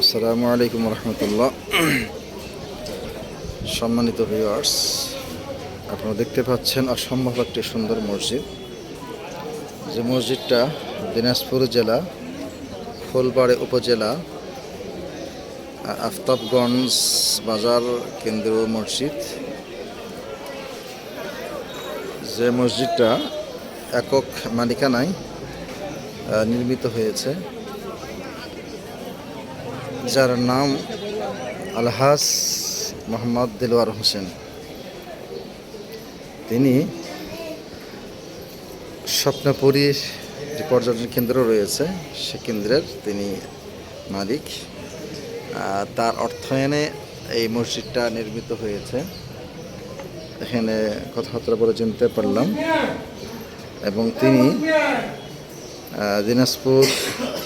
আসসালামু আলাইকুম রহমতুল্লাহ। সম্মানিত ভিউয়ার্স, আপনারা দেখতে পাচ্ছেন অসম্ভব একটি সুন্দর মসজিদ। যে মসজিদটা দিনাজপুর জেলা ফুলবাড়ী উপজেলা আফতাবগঞ্জ বাজার কেন্দ্রীয় মসজিদ। যে মসজিদটা একক মালিকানায় নির্মিত হয়েছে, যার নাম আলহাজ মোহাম্মদ দেলোয়ার হোসেন। তিনি স্বপ্নপুরীর যে পর্যটন কেন্দ্র রয়েছে সে কেন্দ্রের তিনি মালিক। তার অর্থায়নে এই মসজিদটা নির্মিত হয়েছে। এখানে কথাবার্তা বলে জানতে পারলাম। এবং তিনি দিনাজপুর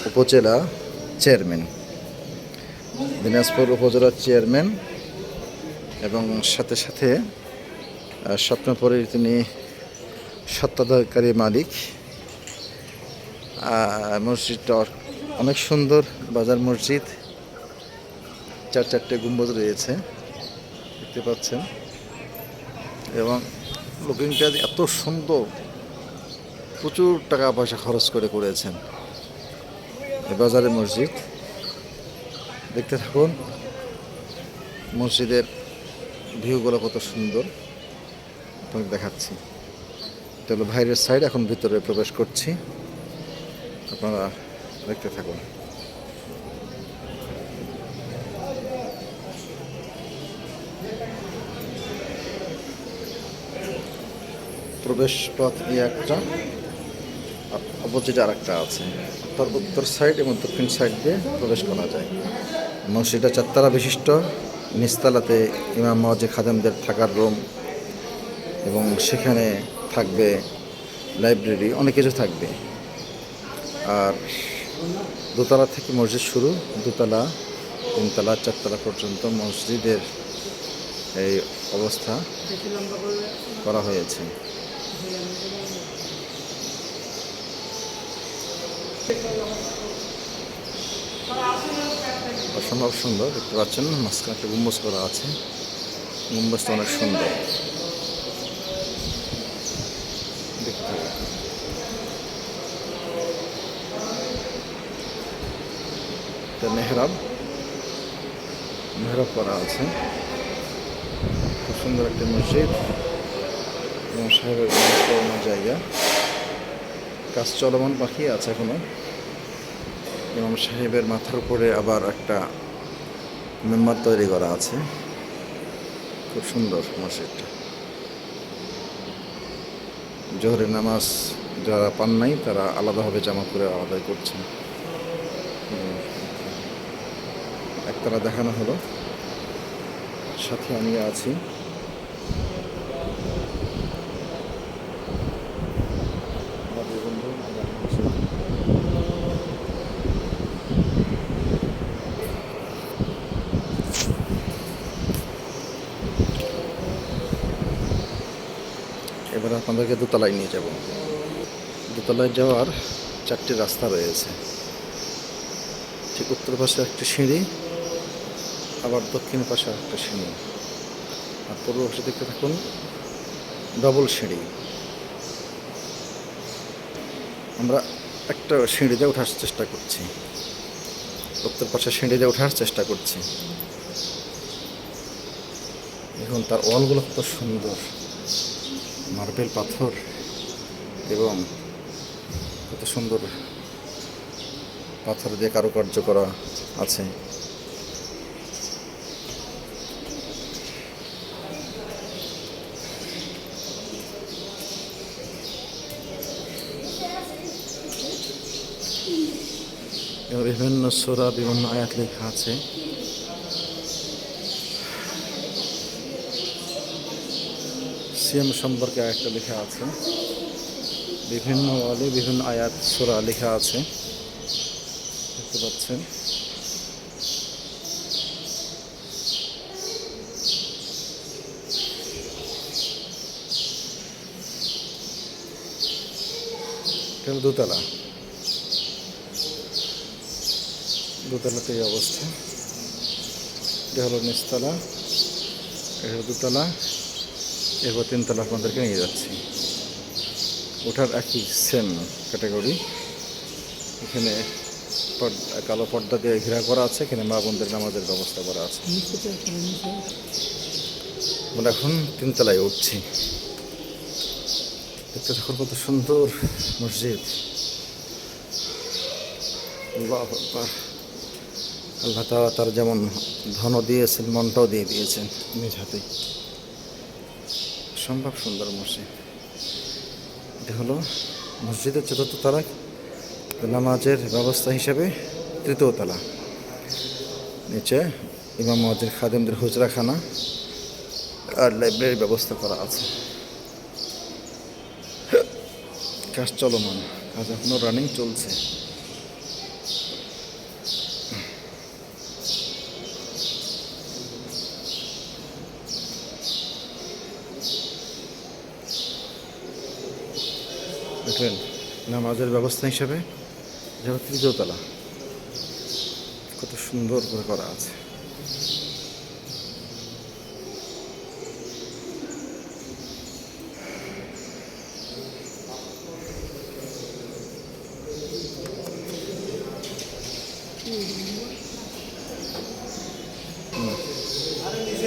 উপজেলা চেয়ারম্যান, এবং সাথে সাথে স্বপ্নপুরীর তিনি স্বত্বাধিকারী মালিক। মসজিদটা অনেক সুন্দর বাজার মসজিদ, চারটে গম্বুজ রয়েছে দেখতে পাচ্ছেন, এবং লুকিংটা এত সুন্দর, প্রচুর টাকা পয়সা খরচ করে করেছেন এই বাজারের মসজিদ। দেখতে থাকুন মসজিদের ভিউগুলো কত সুন্দর আপনাকে দেখাচ্ছি। এটা হলো বাইরের সাইড, এখন ভিতরে প্রবেশ করছি, আপনারা দেখতে থাকুন। প্রবেশ পথ একটা, অপোজিট আর একটা আছে। তার উত্তর সাইড এবং দক্ষিণ সাইড দিয়ে প্রবেশ করা যায়। মসজিদটা চারতলা বিশিষ্ট, নিচতলাতে ইমাম মসজিদ খাদেমদের থাকার রুম, এবং সেখানে থাকবে লাইব্রেরি, অনেক কিছু থাকবে। আর দোতলা থেকে মসজিদ শুরু, দোতলা, তিনতলা, চারতলা পর্যন্ত মসজিদের এই অবস্থা করা হয়েছে। অসম্ভব সুন্দর দেখতে পাচ্ছেন। মাঝখানে একটা গম্বুজ করা আছে, গম্বুজটা অনেক সুন্দর দেখতে হবে। এটা মেহরাব করা আছে, খুব সুন্দর একটা মসজিদ এবং সাহেবের করানোর জায়গা। কাজ চলমান, বাকি আছে এখনো। ইমাম সাহেবের মাথার উপরে আবার একটা মেম্বার তৈরি করা আছে, খুব সুন্দর মসজিদটা। জোহরের নামাজ যারা পান নাই তারা আলাদাভাবে জামা করে আদায় করছেন। একতলা দেখানো হলো, সাথে আমি আছি। এবার আপনাদেরকে দোতলায় নিয়ে যাব। দোতলায় যাওয়ার চারটি রাস্তা রয়েছে। ঠিক উত্তর পাশে একটা সিঁড়ি, আবার দক্ষিণ পাশে একটা সিঁড়ি, আর পূর্ব পাশে দেখতে থাকুন ডবল সিঁড়ি। আমরা একটা সিঁড়িতে ওঠার চেষ্টা করছি, উত্তর পাশে সিঁড়িতে ওঠার চেষ্টা করছি। এখন তার ওয়ালগুলো কত সুন্দর, মার্বেল পাথর, এবং কত সুন্দর পাথর দিয়ে কারুকার্য করা আছে। বিভিন্ন সূরা, বিভিন্ন আয়াত লেখা আছে। সিয়াম সম্পর্কে একটা লেখা আছে, বিভিন্ন ওয়ালে বিভিন্ন আয়াত সূরা লেখা আছে, দেখতে পাচ্ছেন। এটা দোতলা, দোতলাতে এই অবস্থা। এটা হলো নিচতলা, এটা হলো দুতলা, এরপর তিনতলা আপনাদেরকে নিয়ে যাচ্ছি। ওঠার একই সেম ক্যাটাগরি। এখানে কালো পর্দা দিয়ে ঘেরা করা আছে, এখানে মা বোনদের নামাজের ব্যবস্থা করা আছে। আমরা এখন তিনতলায় উঠছি। দেখতে দেখুন কত সুন্দর মসজিদ। আল্লাহু আকবার। আল্লাহ তাআলা তার যেমন ধন দিয়েছেন, মনটাও দিয়ে দিয়েছেন নিজ হাতেই। সম্ভব সুন্দর মসজিদ। এটা হলো মসজিদের চতুর্থ তলা, নামাজের ব্যবস্থা হিসেবে তৃতীয় তলা। নিচে ইমাম মসজিদ খাদেমদের হুজরাখানা আর লাইব্রেরির ব্যবস্থা করা আছে। কাজ চলমান, কাজ এখনো রানিং চলছে। দেখলেন নামাজের ব্যবস্থা হিসাবে যেন তৃতীয় তলা, কত সুন্দর করে করা আছে।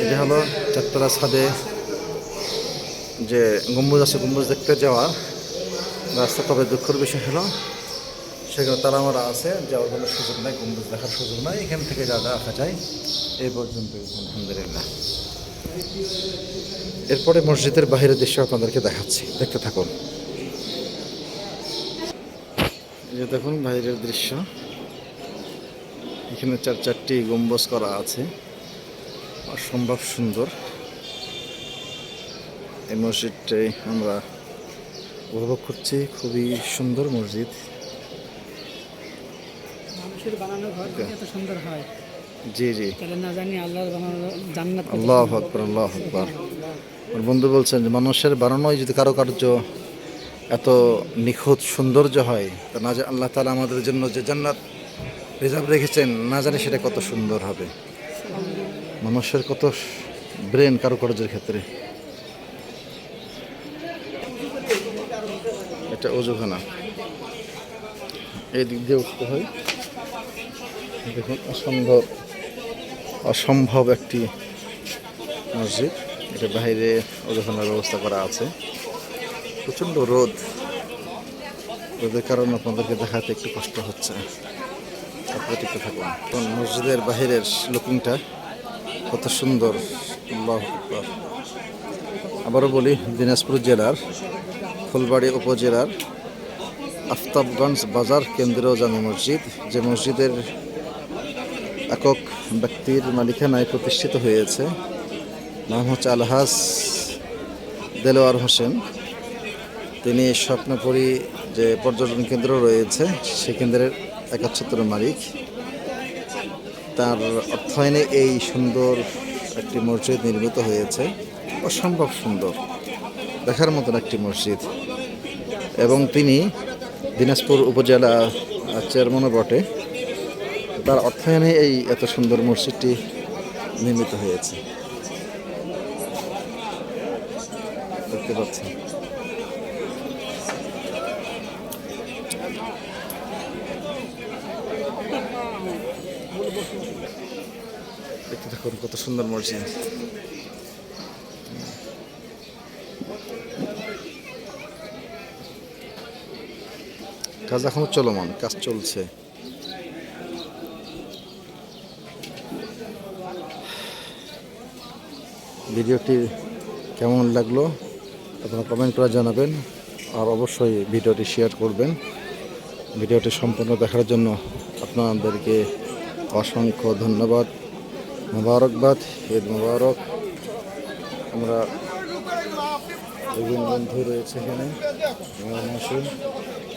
এটা হলো চারতলা ছাদে যে গম্বুজ আছে, গম্বুজ দেখতে যাওয়া রাস্তা। তবে দুঃখের বিষয় হলো সেখানে তালা মারা আছে, যাওয়ার কোনো সুযোগ নাই, গম্বুজ দেখার সুযোগ নাই। এখান থেকে যা দেখা যায় এই পর্যন্ত, আলহামদুলিল্লাহ। এরপরে মসজিদের বাইরের দৃশ্য আপনাদেরকে দেখাচ্ছি, দেখতে থাকুন। এই যে দেখুন বাইরের দৃশ্য, এখানে চারটি গম্বুজ করা আছে, অসম্ভব সুন্দর। এই মসজিদটাই আমরা উপভোগ করছি, খুবই সুন্দর মসজিদ। মানুষের বানানো ঘর এত সুন্দর হয়, জি জি, তাহলে না জানি আল্লাহর বানানো জান্নাত। আল্লাহু আকবার, আল্লাহু আকবার। আমার বন্ধু বলছেন যে মানুষের বানানোই যদি কারুকার্য এত নিখুঁত সৌন্দর্য হয়, তা না জানি আল্লাহ তাআলা আমাদের জন্য যে জান্নাত রিজার্ভ রেখেছেন, না জানি সেটা কত সুন্দর হবে। মানুষের কত ব্রেন কারুকার্যের ক্ষেত্রে। এটা ওযুখানা, এই দিক দিয়ে উঠতে হয়। দেখুন অসম্ভব একটি মসজিদ। এটা বাইরে ওযুখানার ব্যবস্থা করা আছে। প্রচণ্ড রোদের কারণে আপনাদেরকে দেখাতে একটু কষ্ট হচ্ছে, আপনারা দেখতে থাকুন। মসজিদের বাহিরের লুকিংটা কত সুন্দর, আল্লাহু আকবার। আবারও বলি, দিনাজপুর জেলার ফুলবাড়ী উপজেলার আফতাবগঞ্জ বাজার কেন্দ্রীয় জামে মসজিদ, যে মসজিদের একক ব্যক্তির মালিকানায় প্রতিষ্ঠিত হয়েছে। নাম হচ্ছে আলহাজ দেলোয়ার হোসেন। তিনি স্বপ্নপুরী যে পর্যটন কেন্দ্র রয়েছে, সেই কেন্দ্রের একচ্ছত্র মালিক। তার অর্থায়নে এই সুন্দর একটি মসজিদ নির্মিত হয়েছে, অসম্ভব সুন্দর, দেখার মতন একটি মসজিদ। এবং তিনি দিনাজপুর উপজেলা চেয়ারম্যানও বটে। তার অর্থায়নে এই এত সুন্দর মসজিদটি নির্মিত হয়েছে, দেখতে পাচ্ছেন। দেখতে থাকুন কত সুন্দর মসজিদ। কাজ এখনো চলমান, কাজ চলছে। ভিডিওটি কেমন লাগলো আপনারা কমেন্ট করে জানাবেন, আর অবশ্যই ভিডিওটি শেয়ার করবেন। ভিডিওটি সম্পূর্ণ দেখার জন্য আপনাদেরকে অসংখ্য ধন্যবাদ। মোবারকবাদ, ঈদ মোবারক। আমরা বিভিন্ন বন্ধু রয়েছে এখানে, আসুন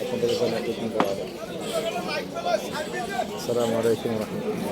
আপনাদের জানাই ঈদ মোবারক। আসসালামু আলাইকুম ওয়া রাহমাতুল্লাহ।